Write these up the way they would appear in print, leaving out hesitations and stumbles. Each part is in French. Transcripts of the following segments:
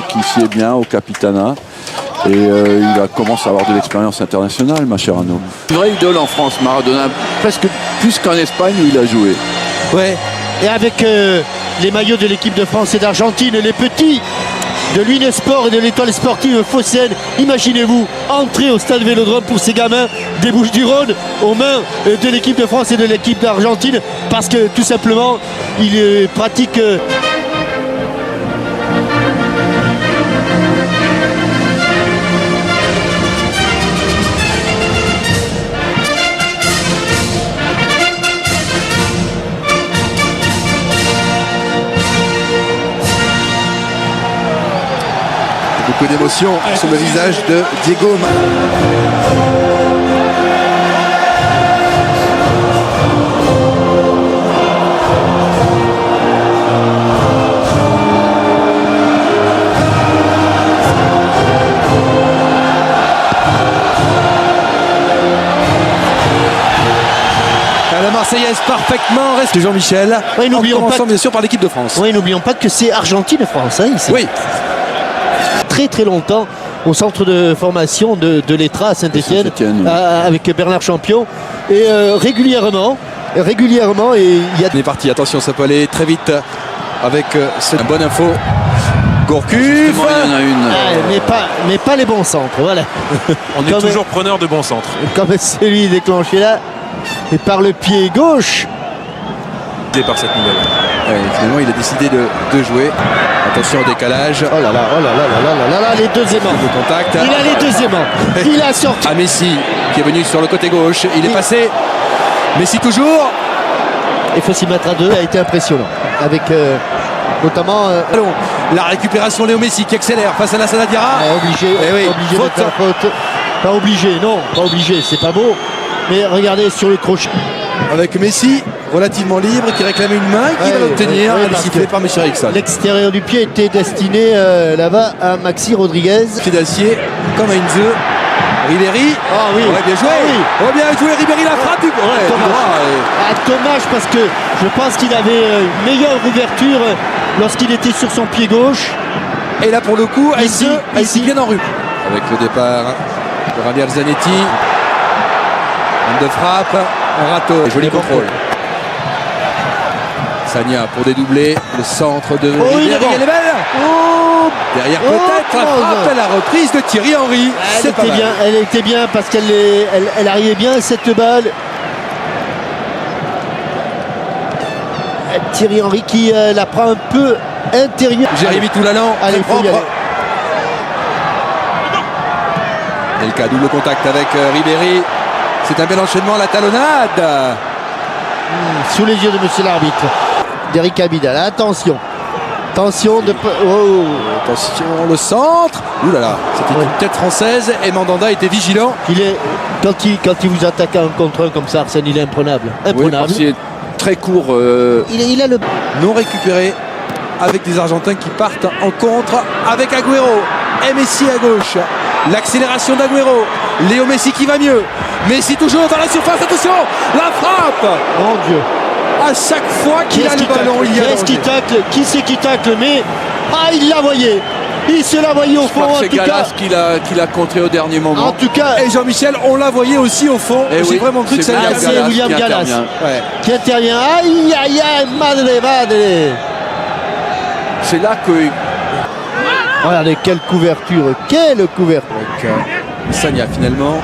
Qui sied bien au Capitana. Et il commence à avoir de l'expérience internationale, Mascherano. Une vraie idole en France, Maradona, presque plus qu'en Espagne où il a joué. Ouais. Et avec les maillots de l'équipe de France et d'Argentine, les petits de l'Unesport et de l'Étoile sportive phocéenne, imaginez-vous entrer au stade Vélodrome pour ces gamins des Bouches-du-Rhône aux mains de l'équipe de France et de l'équipe d'Argentine, parce que tout simplement il pratique beaucoup d'émotion sur le visage de Diego. La Marseillaise parfaitement reste Jean-Michel. Oui, n'oublions pas bien sûr par l'équipe de France. Oui, n'oublions pas que c'est Argentine-France. Hein, ici. Oui. Très très longtemps au centre de formation de l'Etra à Saint-Étienne, oui. avec Bernard Champion. Et régulièrement, et il y a... On est parti, attention, ça peut aller très vite avec cette bonne info. Gourcuff. Il y en a une. Mais pas les bons centres, voilà. On est toujours preneur de bons centres. Comme celui déclenché là, et par le pied gauche. Par cette nouvelle. Ouais, finalement, il a décidé de jouer. Attention au décalage. Oh là là, les deux aimants. Le contact. Il a les deux aimants. Il a sorti. À Messi qui est venu sur le côté gauche. Il est passé. Messi toujours. Il faut s'y mettre à deux. Il a été impressionnant. Avec notamment. La récupération Léo Messi qui accélère face à Lassana Diarra. Obligé de faire faute. Pas obligé, non, pas obligé. C'est pas beau. Mais regardez sur le crochet. Avec Messi relativement libre qui réclamait une main qui va l'obtenir. Elle est sifflée par M. Eriksson. L'extérieur du pied était destiné là-bas à Maxi Rodriguez. Pied d'acier comme à Inze. Ribéry. Ah oui. Ouais, bien joué. Ah oui. Oh, bien joué Ribéry, la frappe du dommage parce que je pense qu'il avait une meilleure ouverture lorsqu'il était sur son pied gauche. Et là pour le coup, ici bien en rue. Avec le départ de Javier Zanetti. De frappe, un râteau, joli contrôle. Sagna pour dédoubler, le centre de Ribéry, elle est belle. Derrière peut-être la frappe, la reprise de Thierry Henry. Elle était bien parce qu'elle arrivait bien cette balle. Thierry Henry qui la prend un peu intérieure. Jérémy Toulalan, allez, très propre. Delca, double contact avec Ribéry. C'est un bel enchaînement, la talonnade. Sous les yeux de monsieur l'arbitre. D'Eric Abidal. Attention. Attention, le centre. Ouh là là, c'était une tête française et Mandanda était vigilant. Quand il vous attaque un contre un comme ça, Arsène, il est imprenable. Oui, parce qu'il est très court. Il a le non récupéré avec des Argentins qui partent en contre avec Agüero. Et Messi à gauche. L'accélération d'Agüero. Léo Messi qui va mieux. Messi toujours dans la surface. Attention, la frappe. Mon Dieu. À chaque fois qu'il a le ballon, il y a qui c'est qui tacle? Mais il la voyait. Il se la voyait au fond. C'est Gallas qui l'a contré au dernier moment. En tout cas, et Jean-Michel, on la voyait aussi au fond. J'ai vraiment cru que c'est William Gallas qui intervient. Aïe aïe aïe, madre. C'est là que. Regardez quelle couverture. Sagna finalement.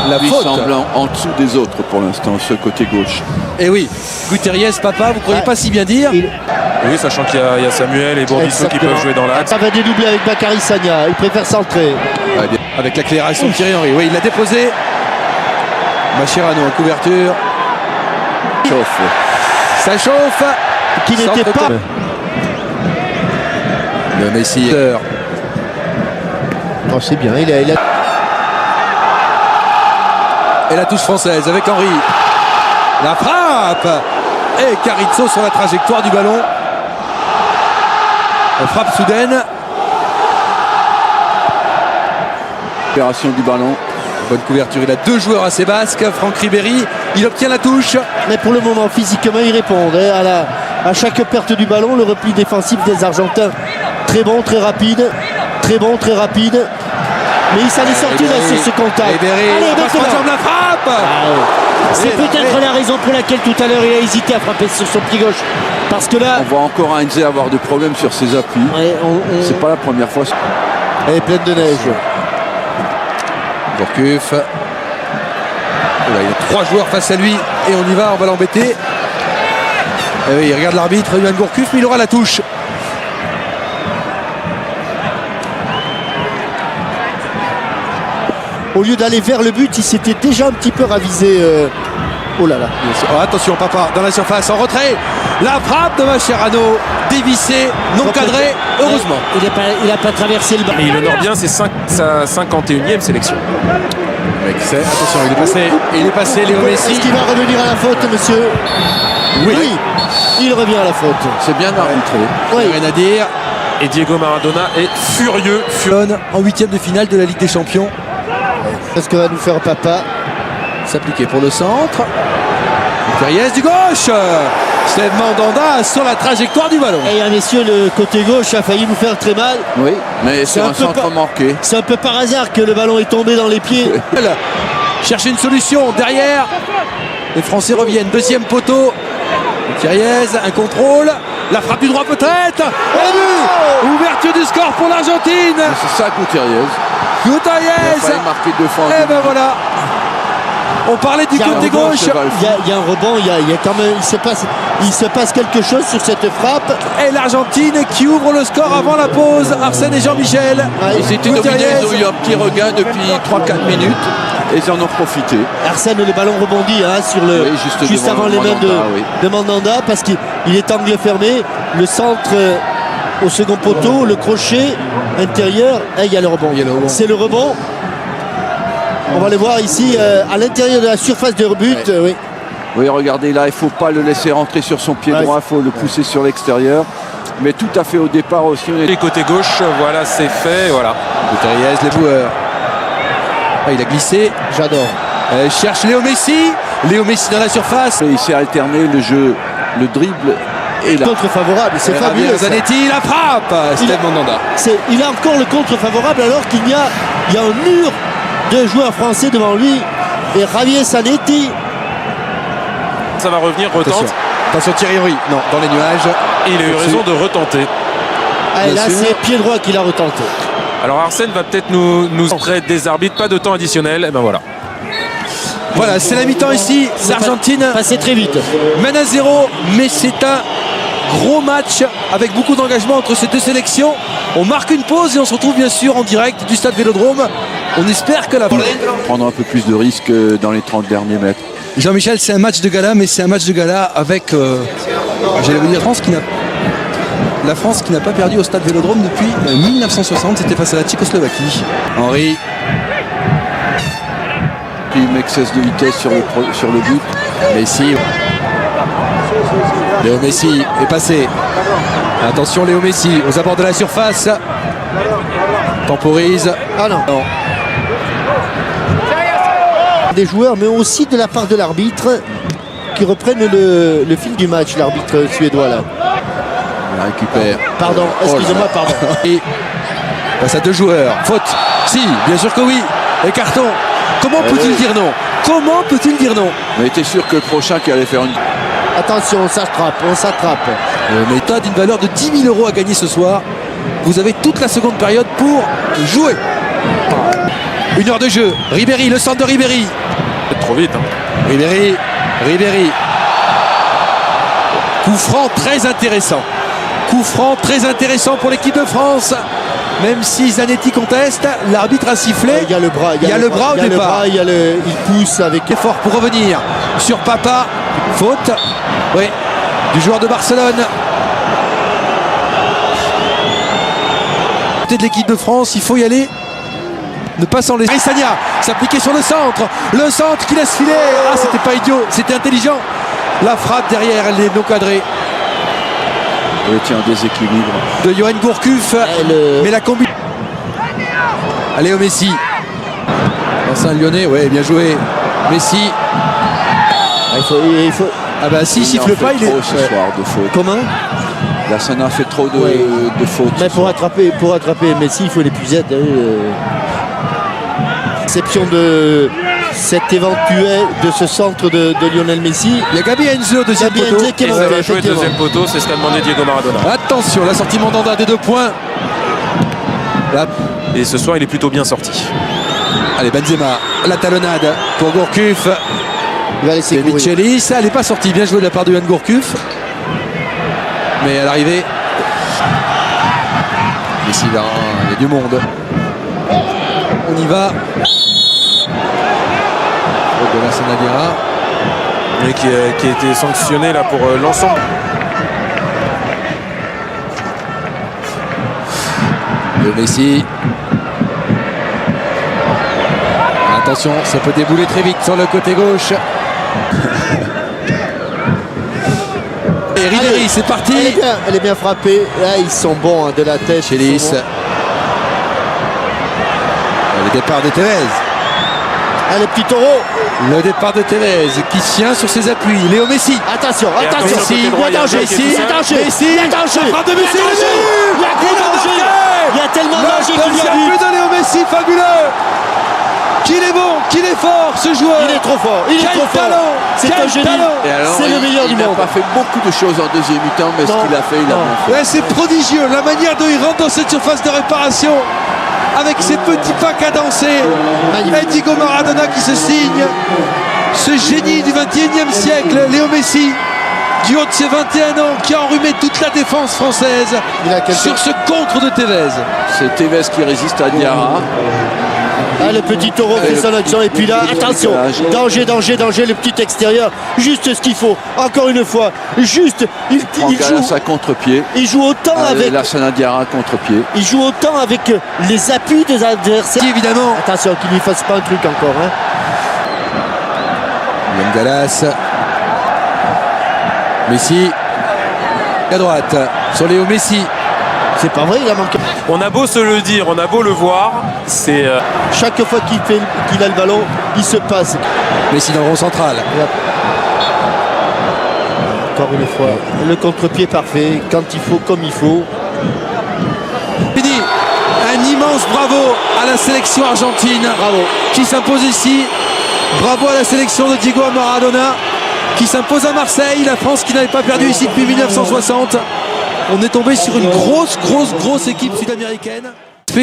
La faute semble en dessous des autres pour l'instant, ce côté gauche. Et oui, Gutierrez, papa, vous ne croyez pas si bien dire. Oui, sachant qu'il y a Samuel et Bourdisso qui peuvent jouer dans l'axe. Ça va dédoubler avec Bakary Sagna. Il préfère centrer. Avec l'accélération de Thierry Henry. Oui, il l'a déposé. Mascherano en couverture. Ça chauffe. Qui n'était pas. Le Messi. Oh, c'est bien. Il a... Et la touche française avec Henry. La frappe. Et Carizzo sur la trajectoire du ballon. La frappe soudaine. Récupération du ballon. Bonne couverture. Il a deux joueurs assez basques. Franck Ribéry. Il obtient la touche. Mais pour le moment, physiquement, ils répondent. À chaque perte du ballon, le repli défensif des Argentins Très bon, très rapide. Très bon, très rapide. Mais il s'en est sorti là sur ce contact. Allez, maintenant la frappe. C'est peut-être la raison pour laquelle tout à l'heure il a hésité à frapper sur son pied gauche. Parce que là, On voit encore Heinze avoir des problèmes sur ses appuis. ouais, C'est pas la première fois. elle est pleine de neige. Gourcuff. Il y a 3 joueurs face à lui et on y va, on va l'embêter. Et oui, il regarde l'arbitre, Yoann Gourcuff, mais il aura la touche. Au lieu d'aller vers le but, il s'était déjà un petit peu ravisé. Oh là là. Oh, attention, Papa, dans la surface, en retrait. La frappe de Mascherano, dévissée, non cadrée, heureusement. Il n'a pas traversé le bas. Et il honore bien sa 51e sélection. Attention, il est passé, Léo Messi. Est-ce qu'il va revenir à la faute, monsieur? Oui. Il revient à la faute. C'est bien arbitré. Oui. Rien à dire. Et Diego Maradona est furieux. En 8e de finale de la Ligue des Champions. Qu'est-ce que va nous faire Papa? S'appliquer pour le centre. Thériez du gauche. Steve Mandanda sur la trajectoire du ballon. Et messieurs, le côté gauche a failli nous faire très mal. Oui, mais C'est c'est un un peu centre pas- manqué. C'est un peu par hasard que le ballon est tombé dans les pieds. Chercher une solution derrière. Les Français reviennent. Deuxième poteau. Thériez, un contrôle. La frappe du droit peut-être. Et but. Ouverture du score pour l'Argentine. Mais c'est ça, Gutiérrez. Il a Gutiérrez. failli marquer 2 fois en Et 10 ben minutes. voilà. On parlait du Il y a un côté rebond, gauche. Il y a un rebond, il y a quand même, il se passe quelque chose sur cette frappe. Et l'Argentine qui ouvre le score avant la pause. Arsène et Jean-Michel. Ouais, Ils étaient Gutiérrez. dominés, ils ont eu un petit regain depuis 3-4 minutes et ils en ont profité. Arsène, le ballon rebondit sur le, Oui, juste devant avant les mains Mandanda, oui. de Mandanda parce qu'il est angle fermé. Le centre au second poteau, le crochet intérieur, et il y a le rebond. Il y a le rebond. C'est le rebond. On va le voir ici à l'intérieur de la surface de but. Oui. Oui, regardez là, il ne faut pas le laisser rentrer sur son pied Ouais. droit, il faut le pousser sur l'extérieur. Mais tout à fait au départ aussi, on est Les côtés gauche, voilà, c'est fait. Voilà. Gutiérrez, les boueurs. Ah, il a glissé. J'adore. Cherche Léo Messi. Léo Messi dans la surface. il s'est alterné le jeu, le dribble et là. Contre favorable, c'est fabuleux. ça. Zanetti, la frappe. Steve Mandanda. Il a encore le contre favorable alors qu'il y a un mur de joueurs français devant lui. Et Javier Zanetti, Ça va revenir, Attention. retente. Attention Thierry Henry. Non, dans les nuages. Et il a eu raison de retenter. là sûr. c'est pied droit qu'il a retenté. Alors Arsène va peut-être nous prêter des arbitres, pas de temps additionnel. Et ben voilà. Voilà, c'est la mi-temps ici. L'Argentine Passé très vite. mène à 0, mais c'est un gros match avec beaucoup d'engagement entre ces deux sélections. On marque une pause et on se retrouve bien sûr en direct du stade Vélodrome. On espère que la... Prendre un peu plus de risques dans les 30 derniers mètres. Jean-Michel, c'est un match de gala, mais c'est un match de gala avec, j'allais vous dire, la France qui n'a pas perdu au stade Vélodrome depuis 1960. C'était face à la Tchécoslovaquie. Henry. Puis une excès de vitesse sur le but. Messi. Léo Messi est passé. Attention Léo Messi aux abords de la surface. Temporise. Ah non. Des joueurs, mais aussi de la part de l'arbitre qui reprennent le fil du match, l'arbitre suédois là. On la récupère. Pardon, excusez-moi, pardon. Et face à 2 joueurs. Faute. Si, bien sûr que oui. Et carton. Comment peut-il dire non? Comment peut-il dire non? On était sûr que le prochain qui allait faire une... Attention, on s'attrape. Méthode d'une valeur de 10 000 € à gagner ce soir. Vous avez toute la seconde période pour jouer. 1 heure de jeu. Ribéry, le centre de Ribéry. Peut-être trop vite. Hein. Ribéry. Coup franc très intéressant. Coup franc très intéressant pour l'équipe de France. Même si Zanetti conteste, l'arbitre a sifflé. Il y a le bras. Il y a le bras au départ. Il pousse avec. Effort pour revenir sur Papa. Faute. Oui. Du joueur de Barcelone. Côté de l'équipe de France, il faut y aller. Ne pas s'en laisser. Sagna s'appliquer sur le centre. Le centre qui laisse filer. Ah, c'était pas idiot. C'était intelligent. La frappe derrière, elle est non cadrée. Oui, tiens, un déséquilibre. De Yoann Gourcuff. Mais la combi. Allez au Messi. Vincent Lyonnais, ouais, bien joué. Messi. Il faut. Ah bah s'il siffle pas, il est. Trop ce soir de faute. Comment? Lassana a fait trop de, Ouais. de fautes. Mais pour attraper Messi, il faut l'épuiser. Exception de cet éventuel, de ce centre de Lionel Messi. Il y a Gabi Heinze, deuxième Gabi poteau. Heinze qui est Et ça monté, va jouer effectivement. deuxième poteau, c'est ce qu'a demandé Diego Maradona. Attention, la sortie Mandanda des 2 points. Là, Et ce soir, il est plutôt bien sorti. allez, Benzema, la talonnade pour Gourcuff. Il va laisser Et courir. Michelis, elle n'est pas sortie. Bien joué de la part de Johan Gourcuff. Mais à l'arrivée, Messi, là, il y a du monde. On y va. De la Sanadiara. Et qui a été sanctionné là pour l'ensemble. Le Messi. Attention, ça peut débouler très vite sur le côté gauche. Et Ribéry, c'est parti. Elle est bien frappée. Là, ils sont bons hein, de la tête. Chélis. Ils sont bons. Le départ de Tevez. Ah, le petit taureau. Le départ de Tevez qui tient sur ses appuis. Léo Messi. Attention, Et attention. attention, Il y côté droit, a danger. il y a un Il y a bloc danger. Messi. Il y a danger. La frappe de Messi. Il y a danger. Il y a gros danger. Il y a tellement de danger qu'il y a Le but. but de Léo Messi, fabuleux. Qu'il est bon, qu'il est fort ce joueur. Il est trop fort. Il est Quel trop fort. talent. C'est Quel un génie. talent. Et alors, C'est le meilleur du Il n'a monde. pas fait beaucoup de choses en deuxième mi-temps, mais Non. ce qu'il a fait, il a Non. bien fait. Ouais, c'est prodigieux, la manière dont il rentre dans cette surface de réparation avec ses petits pas cadencés. Magnifique. Et Diego Maradona qui se signe. Ce génie du 21e siècle, Léo Messi, du haut de ses 21 ans, qui a enrhumé toute la défense française Il a quelque- sur ce contre de Tevez. C'est Tevez qui résiste à Diarra. Ah, le petit taureau fait son action. Et puis là, attention. Danger, danger, danger. Le petit extérieur. Juste ce qu'il faut. Encore une fois. Juste. Il Galas à contre-pied. joue autant avec. Lassana Diarra contre-pied. Il joue autant avec les appuis des adversaires. Qui, évidemment, Attention qu'il lui fasse pas un truc encore. Hein. Yann Galas. Messi. À droite, sur Léo Messi. C'est pas vrai, il a manqué. On a beau se le dire, on a beau le voir, c'est Chaque fois qu'il a le ballon, il se passe. Messi dans le rond central. Encore une fois, le contre-pied parfait, quand il faut, comme il faut. Fini. Un immense bravo à la sélection argentine. Bravo. Qui s'impose ici. Bravo à la sélection de Diego Maradona qui s'impose à Marseille. La France qui n'avait pas perdu ici depuis 1960. On est tombé sur une grosse équipe sud-américaine.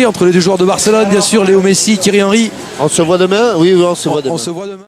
Entre les 2 joueurs de Barcelone, bien sûr, Léo Messi, Thierry Henry. On se voit demain. Oui, on se voit demain. On se voit demain.